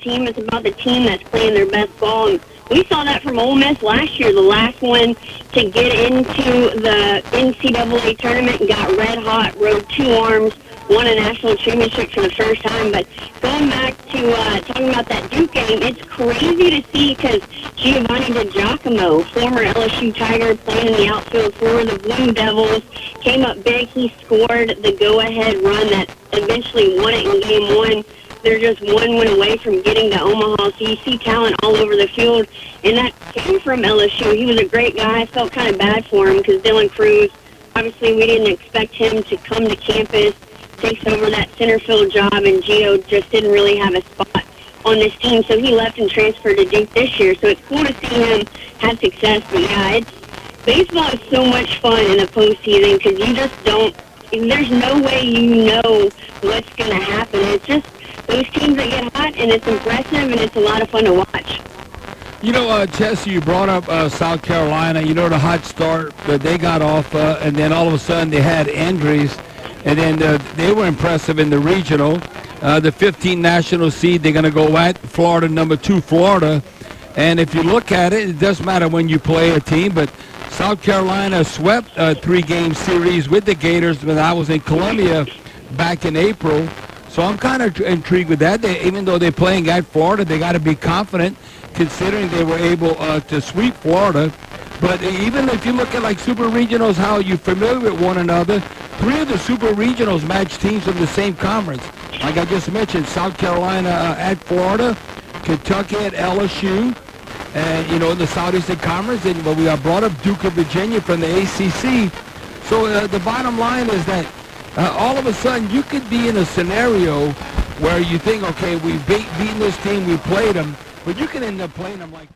team. It's about the team that's playing their best ball. And we saw that from Ole Miss last year, the last one to get into the NCAA tournament and got red hot, rode two arms, won a national championship for the first time. But going back to talking about that Duke game, it's crazy to see because Giovanni DiGiacomo, former LSU Tiger, playing in the outfield for the Blue Devils, came up big. He scored the go-ahead run that eventually won it in Game 1. They're just one win away from getting to Omaha. So you see talent all over the field, and that came from LSU. He was a great guy. I felt kind of bad for him because Dylan Cruz, obviously we didn't expect him to come to campus, takes over that center field job, and Gio just didn't really have a spot on this team. So he left and transferred to Duke this year. So it's cool to see him have success. But yeah, baseball is so much fun in the postseason because you just don't, there's no way you know what's going to happen. It's just those teams that get hot, and it's impressive, and it's a lot of fun to watch. You know, Jesse, you brought up South Carolina. You know, the hot start that they got off, and then all of a sudden they had injuries, and then they were impressive in the regional. The 15th national seed, they're going to go at Florida, number 2 Florida. And if you look at it, it doesn't matter when you play a team, but South Carolina swept a 3-game series with the Gators when I was in Columbia back in April. So I'm kind of intrigued with that. Even though they're playing at Florida, they got to be confident considering they were able to sweep Florida. But even if you look at like super regionals, how you're familiar with one another, 3 of the super regionals match teams from the same conference. Like I just mentioned, South Carolina at Florida, Kentucky at LSU, and, you know, in the Southeastern Conference. And we brought up Duke of Virginia from the ACC. So the bottom line is that all of a sudden you could be in a scenario where you think, okay, we've beaten this team, we played them, but you can end up playing them like